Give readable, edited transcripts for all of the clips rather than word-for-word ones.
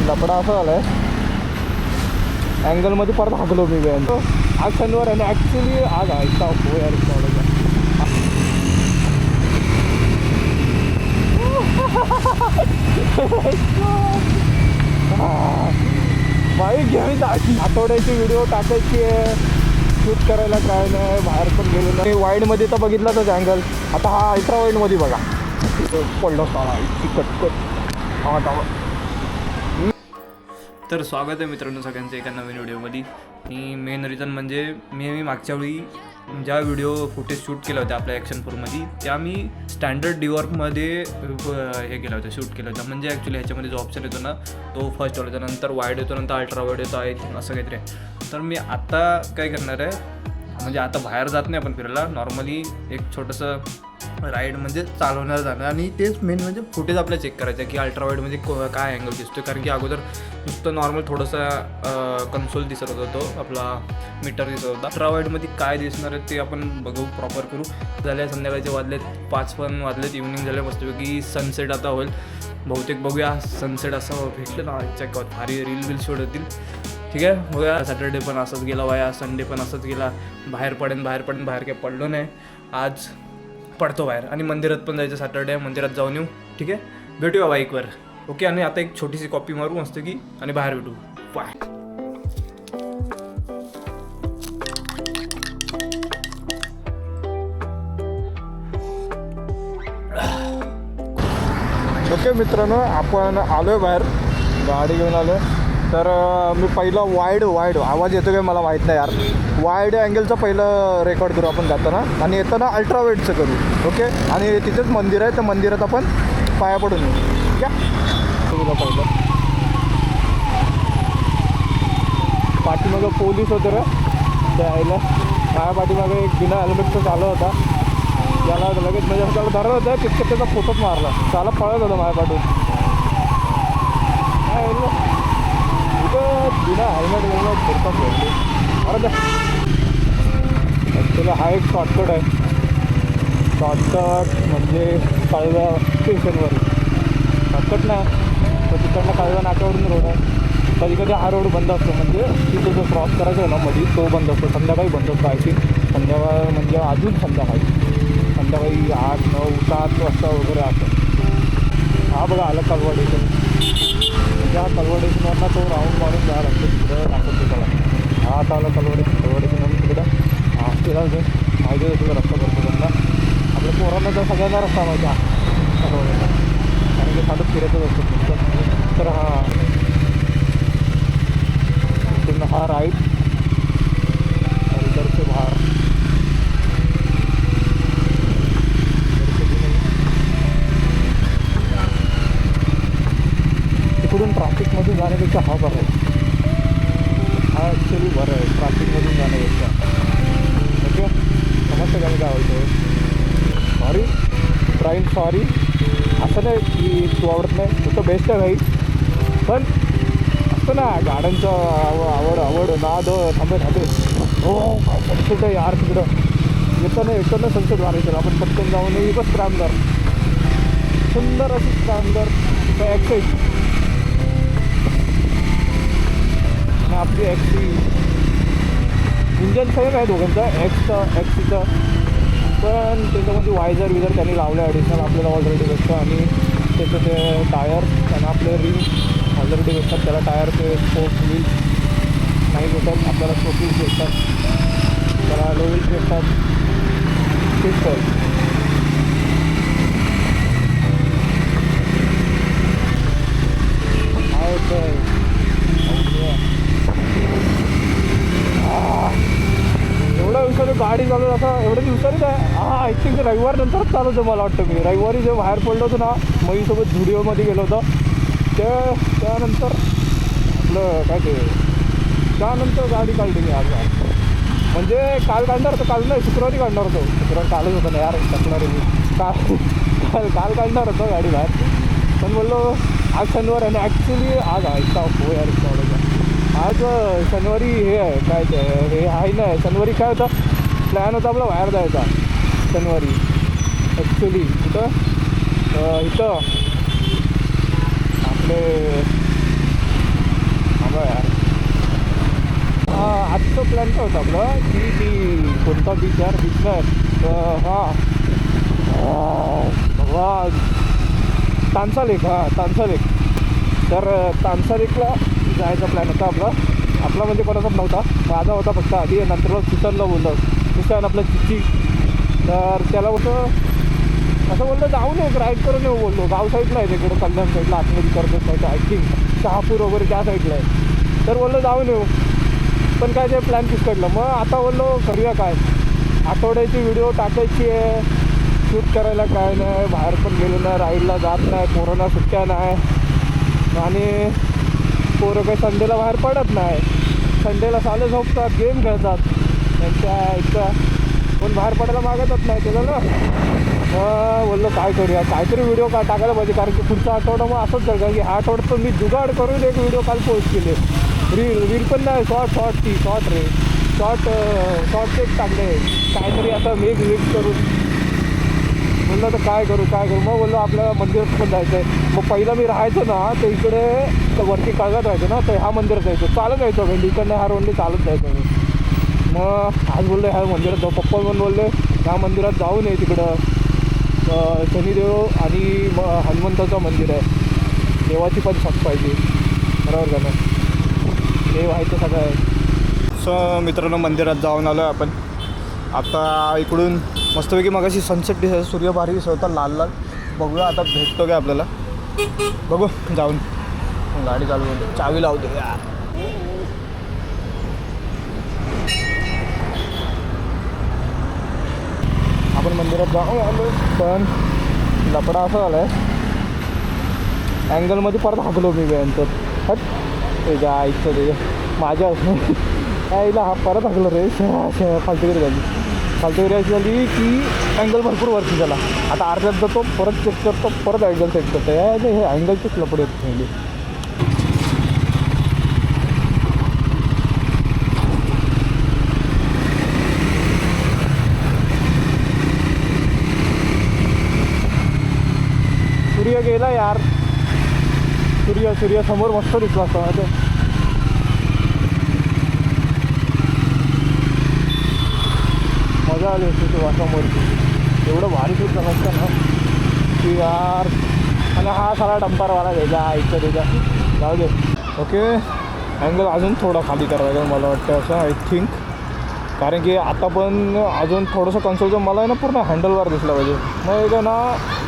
लपडा असा झाला आहे, अँगलमध्ये परत हाकलो मी व्हॅन. आज शनिवार आहे आणि ॲक्च्युली आज ऐकता हो यार बाईक घ्यावी आठवड्याची व्हिडिओ टाकायची आहे, शूट करायला काय नाही, बाहेर पण गेलो नाही. वाईडमध्ये तर बघितलाच अँगल, आता हा अल्ट्रा वाईडमध्ये बघा पडलो साळा इतकी कटकट. हा तर स्वागत आहे मित्रांनो सगळ्यांचं एका नवीन व्हिडिओमध्ये. आणि मेन रिझन म्हणजे मी मागच्या वेळी ज्या व्हिडिओ फुटेज शूट केल्या होत्या आपल्या ॲक्शन फोरमध्ये, त्या मी स्टँडर्ड डिवॉर्कमध्ये हे केलं होतं, शूट केलं होतं. म्हणजे ॲक्च्युली ह्याच्यामध्ये जो ऑप्शन येतो ना तो फर्स्ट होता, नंतर वाईड येतो, नंतर अल्ट्रा वाईड येतो आहे असं काहीतरी आहे. तर मी आता काय करणार आहे, म्हणजे आता बाहेर जात नाही आपण फिरायला, नॉर्मली एक छोटंसं राईड म्हणजे चालवणार जाणं आणि तेच मेन म्हणजे फुटेज आपल्याला चेक करायचं आहे की अल्ट्रा वाईडमध्ये काय अँगल दिसतो. कारण की अगोदर नुसतं नॉर्मल थोडंसं कन्सोल दिसत होता, तो आपला मीटर दिसत होता. अल्ट्रा वाईडमध्ये काय दिसणार आहे ते आपण बघू, प्रॉपर करू. झाले संध्याकाळचे वाजलेत 5 पण वाजलेत, इव्हनिंग झाले मस्तपैकी. सनसेट आता होईल बहुतेक, बघूया सनसेट असं भेटलं ना चेक भारी रील शूट होतील. ठीक आहे बघा. सॅटर्डे पण असंच गेला वाया, संडे पण असंच गेला. बाहेर पडेन बाहेर काही पडलो नाही. आज पडतो बाहेर आणि मंदिरात पण जायचं, सॅटर्डे मंदिरात जाऊन येऊ. ठीक आहे, भेटूया बाईकवर. ओके. आणि आता एक छोटीशी कॉपी मारू मस्त की आणि बाहेर भेटू. बाय. ओके मित्रांनो, आपण आलो आहे बाहेर, गाडी घेऊन आलो आहे. तर मी पहिलं वाईड आवाज येतो काय मला माहीत नाही यार. वाईड अँगलचं पहिलं रेकॉर्ड करू आपण जाताना, आणि येताना अल्ट्रा वाईडचं करू. ओके. आणि तिथेच मंदिर आहे, तर मंदिरात आपण पाया पडून येऊ. ठीक आहे. तुला पहिलं पाठीमागं पोलीस होते रे द्यायला, माझ्या पाठीमागं एक बिना हेल्मेटचं चालू होता, त्याला लगेच म्हणजे त्याला धरलं होतं, तितकं त्याचा फोटोच मारला, त्याला पळत होतं माझ्या पाठून. काय बिना हेल्मेट फिरतात भेटते. अरे द्या ॲक्च्युली हा एक शॉर्टकट आहे. शॉर्टकट म्हणजे काळव्या स्टेशनवर शॉर्टकट नाही, तर तिकडनं काळव्या नाक्यावरून रोड आहे. कधी कधी हा रोड बंद असतो, म्हणजे तिथं जो क्रॉस करायचा आहे ना मध्ये, तो बंद असतो. संध्याकाळी बंद असतो आय थिंक. संध्याकाळ म्हणजे अजून संध्याकाळी 8, 9, 7 वाजता वगैरे असं. हा बघा आलं कलवड इथून, त्या कलवडेशनवरनं तो राऊंड मारून जायला लागतो तिकडं दाखवतो त्याला. हा आता आला कलवडेशनवरून तिकडं. हा तिला माहिती आहे तुला रस्ता करतो त्यांना. आपल्या पोरांना तर सगळ्यांना रस्ता माहिती हा कलवडेचा, कारण की साधं फिरायचंच असतं तुमचं. तर हा तिथून हा राईट इकडचे बाहेर तिकडून ट्रॅफिकमधून जाण्यापेक्षा हा बरं आहे. हा ॲक्च्युली बरं आहे ट्रॅफिकमधून जाण्यापेक्षा. ओके. समजतं का मी काय बोलतो. Sorry friend, sorry. असं नाही की तू आवडत नाही, तू तर बेस्ट आहे भाई, पण असतं ना गाड्यांचं आवड नाद थांबे. हो काय सनसेट आहे यार तिकडं, येतं सनसेट मारायचं. आपण पटकन जाऊन बस स्क्रॅमदर, सुंदर असं स्क्रॅमदर ॲक्सेस. आपली एक्सी इंजन सेम आहे दोघांचं, एक्सीचं, पण त्याच्यामध्ये वायझर त्यांनी लावलं आहे ॲडिशनल आपल्याला ऑलरेडी भेटतं. आणि त्याचं ते टायर आणि आपले रिंग ऑलरेडी भेटतात. त्याला टायरचे स्पोक व्हील्स नाही भेटत आपल्याला, स्पोक व्हील्स भेटतात, त्याला लो व्हील्स भेटतात. पिस्टल एवढ्या दिवसाने गाडी चालवत असं एवढ्या दिवसाने काय. आय थिंक रविवार नंतरच चालवतो मला वाटतं. मी रविवारी जे बाहेर पडलो होतो ना, मईसोबत झुडिओमध्ये गेलो होतो, त्यानंतर आपलं काय ते त्यानंतर गाडी काढली मी आज. म्हणजे काल काढणार होतं, काल नाही शुक्रवारी काढणार होतो, शुक्रवार कालच होतं ना यार, टाकणार मी काल काढणार होतं गाडी बाहेर. पण बोललो आज शनिवार आहे ना, ॲक्च्युली आज ऐकता हो यार थोडंसं. आज शनिवारी हे आहे काय ते हे आहे ना, शनिवारी काय होतं प्लॅन होता आपला बाहेर जायचा शनिवारी. ॲक्च्युली इथं आपले आजचं प्लॅन काय होतं आपलं की ती कोणता बीच यार बीच नाही हां भगवान तानसा लेक तानसा लेक. तर तानसा लेकला जायचा प्लॅन होता आपला म्हणजे कोणाचाच नव्हता, माझा होता फक्त आधी. नंतर सुशांतला बोललो, सुशांत आपलं चिच्ची. तर त्याला होतं असं बोललं जाऊन येऊ राईड करून येऊ बोललो. गाव साईडला आहे तिकडं कल्याण साईडला आतमध्ये करतो साईड आय थिंक शहापूर वगैरे त्या साईडला आहे. तर बोललो जाऊन येऊ, पण काय ते प्लॅन फिसकडलं. मग आता बोललो करूया काय, आठवड्याची व्हिडिओ टाकायची आहे, शूट करायला काय नाही, बाहेर पण गेलो नाही, राईडला जात नाही, पोरांना सुट्ट्या नाही आणि पोरं काही संडेला बाहेर पडत नाही. संडेला साले झोपतात, गेम खेळतात, त्यांच्या इतका कोण बाहेर पडायला मागतच नाही त्याला ना. बोललो काय करूया, काहीतरी व्हिडिओ टाकायला पाहिजे, कारण की पुढचा आठवडा मग असंच झालं की ह्या आठवड्यात तर मी जुगाड करून एक व्हिडिओ काल पोस्ट केले. रील पण नाही, शॉर्ट एक टाकले काहीतरी आता मिक्स करून. म्हणलं तर काय करू. मग बोललो आपल्याला मंदिरात पण जायचं आहे. मग पहिला मी राहायचो ना तर इकडे वरती कळगात राहायचो ना, तर ह्या मंदिरात जायचो, चालत जायचो म्हणजे इकडनं ह्या रोडने चालत जायचो मी. मग आज बोललो ह्या मंदिरात जाऊ, पप्पा पण बोलले ह्या मंदिरात जाऊ नये, तिकडं शनिदेव आणि हनुमंताचं मंदिर आहे, देवाची पण साथ पाहिजे, बरोबर का नाही, देव आहे ते सगळं आहे. सो मित्रांनो मंदिरात जाऊन आलो आपण आता. इकडून मस्तपैकी मगाशी सनसेट दिसायचं, सूर्य भारी दिसत होता लाल लाल. बघूया आता भेटतो काय आपल्याला, बघू जाऊन. गाडी चालू होते, चावी लावतो यार. आपण मंदिरात जाऊन आलो, पण लपडा असा झाला आहे अँगलमध्ये परत हाकलो मी नंतर. हट त्याच्या आईचं ते माझ्या आईला हा परत हाकलो रे, फालतुगिरी झाली की अँगल भरपूर वरती झाला. आता अर्ध्यात जातो, परत चेक करतो, परत अँगल सेट करतो. हे अँगलचेच लपडे आहेत म्हणजे. सूर्य गेला यार, सूर्य समोर मस्त दिसला असता माहिती. मजा आली असते ते वासामोर, एवढं भारी शूट झालं असतं ना की यार. आणि हा सारा डंपरवाला द्यायचा ऐकतं त्याच्या, जाऊ दे. ओके अँगल अजून थोडा खाली करायचा मला वाटतं असं आय थिंक, कारण की आता पण अजून थोडंसं कन्सोलचं मला आहे ना पूर्ण हँडलवर दिसलं पाहिजे. मग एक ना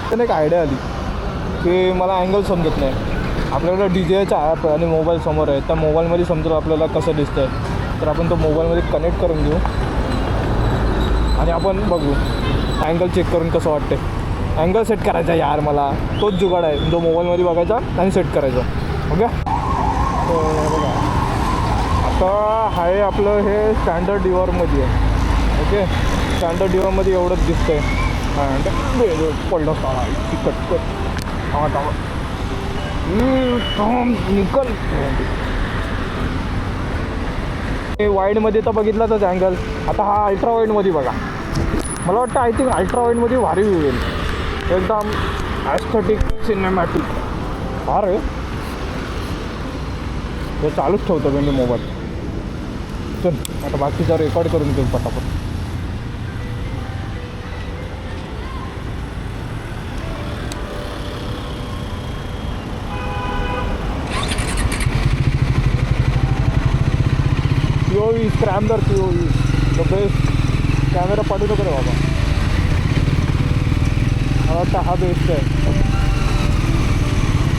त्याने एक आयडिया आली की मला अँगल समजत नाही. आपल्याकडं DJIचा ॲप आणि मोबाईल समोर आहे, त्या मोबाईलमध्ये समजेल आपल्याला कसं दिसतं आहे. तर आपण तो मोबाईलमध्ये कनेक्ट करून घेऊ आणि आपण बघू अँगल चेक करून कसं वाटते. अँगल सेट करायचा यार मला, तोच जुगाड आहे जो मोबाईलमध्ये बघायचा आणि सेट करायचा. ओके बघा आता आहे आपलं हे स्टँडर्ड डिवॉरमध्ये आहे. ओके स्टँडर्ड डिवॉरमध्ये एवढंच दिसतं आहे. पडलं साळा कट निकल. वाईडमध्ये तर बघितलाच अँगल, आता हा अल्ट्रा वाईडमध्ये बघा. मला वाटतं आय थिंक अल्ट्रा वाईडमध्ये भारी व्ह्यू येईल, एकदम ॲस्थेटिक सिनेमॅटिक. अरे हे चालूच ठेवतो म्हणजे मोबाईल. चल आता बाकीचा रेकॉर्ड करून घेऊ पटापट. COV स्क्रॅमलर COV the best. Camera पाठवू नको रे बाबा, मला वाटतं हा बेस्ट आहे.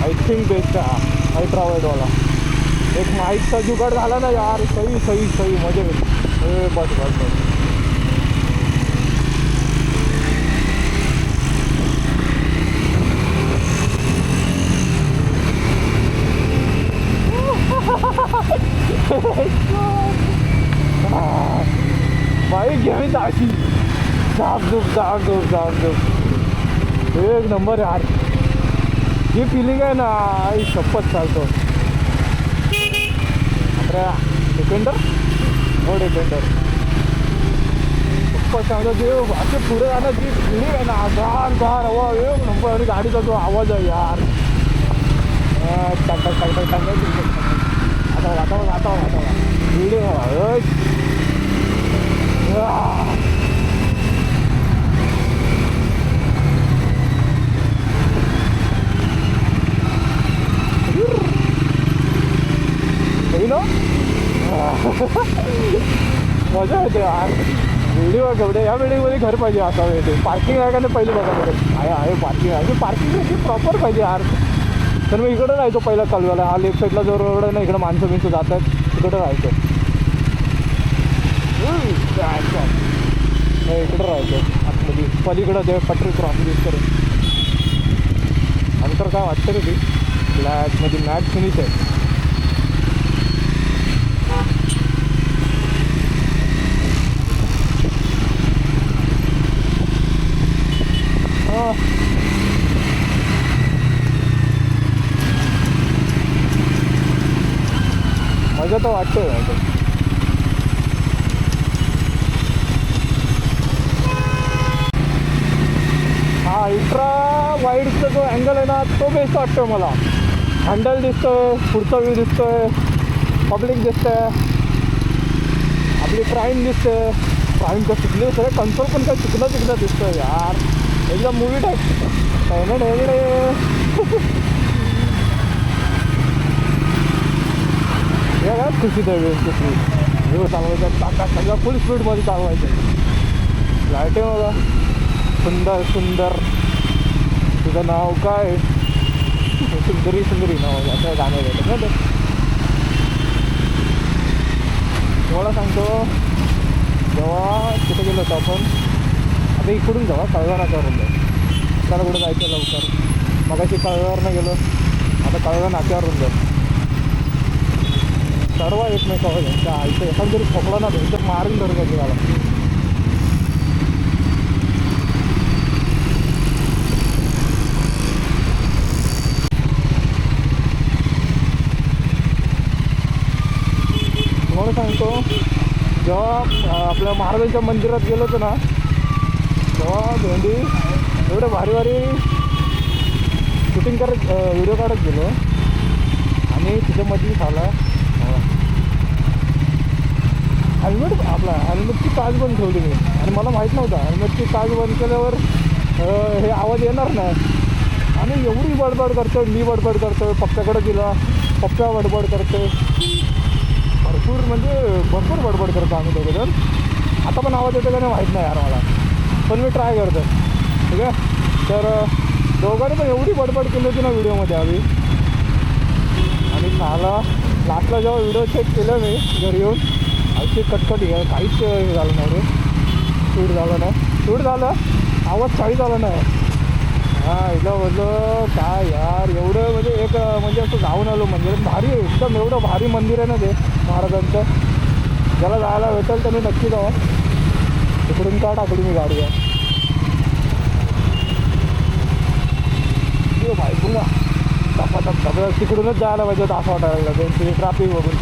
आय थिंक बेस्ट आहे हा अल्ट्रा वाईडवाला. एक माईकचा जुगाड झाला ना यार, सही मजा येईल. बस बाईक घ्यावी अशी जाग एक नंबर यार. ही फिलिंग आहे ना आई शपथ चालतो. डिपेंडर हो डिपेंडर शपथ चांगलं जे असे पुढे जाणं जी फिलिंग आहे ना, गार हवा एक नंबर. आणि गाडीचा जो आवाज आहे यार, आता व्हिडिओ ना मजा येते यार. व्हिडिओ केवढे या बिल्डिंगमध्ये घर पाहिजे असावं येते. पार्किंग आहे का नाही पहिले बघा बरं. आहे पार्किंग आहे. पार्किंग प्रॉपर पाहिजे यार. तर मी इकडं राहायचो पहिला कालव्याला. हा लेफ्ट साईडला जो रोड आहे ना, इकडं माणसं बिनसं जातात तिकडं राहायचो. इकडं राहायचो आतमध्ये पलीकडं ते पटरी क्रॉस करून. नंतर काय वाटतं रे ती ब्लॅकमध्ये मॅट फिनिश आहे. मजा तर वाटतोय. हा अल्ट्रा वाईडचा जो अँगल आहे ना, तो बेस्ट वाटतोय मला. हँडल दिसतोय, पुढचा व्ह्यू दिसतोय, पब्लिक दिसतंय, आपली प्राईम दिसतंय. प्राईम का शिकले सगळं कन्सोल पण काय शिकलं दिसतोय यार. एकदम मूवी टाईप. काय खुशी द्यावी खुशी. व्ह्यू चालवायचं टाका सगळं फुल स्पीडमध्ये चालवायचं. लाईटे बघा सुंदर सुंदर. तुझं नाव काय? सुंदरी नाव असं गाणं गेलं ना ते. तुम्हाला सांगतो जेव्हा कुठे गेलो होतो आपण, आता इकडून जावा कळवा नाक्यावरून जाऊ. आपल्याला कुठं जायचं लवकर. मगाशी कळव्यावरनं गेलो, आता कळवा नाक्यावरून जाऊ. सर्व एकमेकावर त्यांच्या आईचं एखाद जरी खोकला ना तर मारून धरून घ्यायची मला. तुम्हाला सांगतो जेव्हा आपल्या महाराजांच्या मंदिरात गेलो होतो ना, तेव्हा भेंडी एवढं भारी भारी शूटिंग करत व्हिडिओ काढत गेलो. आणि तिच्यामध्ये झाला हेल्मेट, आपला हेल्मेटची काच बंद ठेवली मी. आणि मला माहीत नव्हतं हेल्मेटची काच बंद केल्यावर हे आवाज येणार नाही. आणि एवढी बडबड करतो, मी बडबड करतो, पप्प्याकडे गेला, पप्प्या बडबड करतो. भरपूर बडबड करतो आम्ही दोघंजण. आता पण आवाज येतो का नाही माहीत नाही यार मला, पण मी ट्राय करतो. ठीक आहे. तर दोघांनी पण एवढी बडबड केली होती ना व्हिडिओमध्ये आम्ही. आणि मला लास्टला जेव्हा व्हिडिओ चेक केलं मी घरी येऊन, अशी कटकट काहीच हे झालं नाही रे. शूट झालं आवाज काही झाला नाही. हां इथं बोललो काय यार एवढं म्हणजे एक म्हणजे असं जाऊन आलो मंदिरात. भारी एकदम एवढं भारी मंदिर आहे ना ते महाराजांचं. ज्याला जायला भेटेल त्यांनी नक्की जावं. तिकडून का टाकली मी गाडी आहे भाई पुन्हा टपाटप सगळं तिकडूनच जायला पाहिजे होतं असं वाटायला लागलं. ट्रॅफिक बघून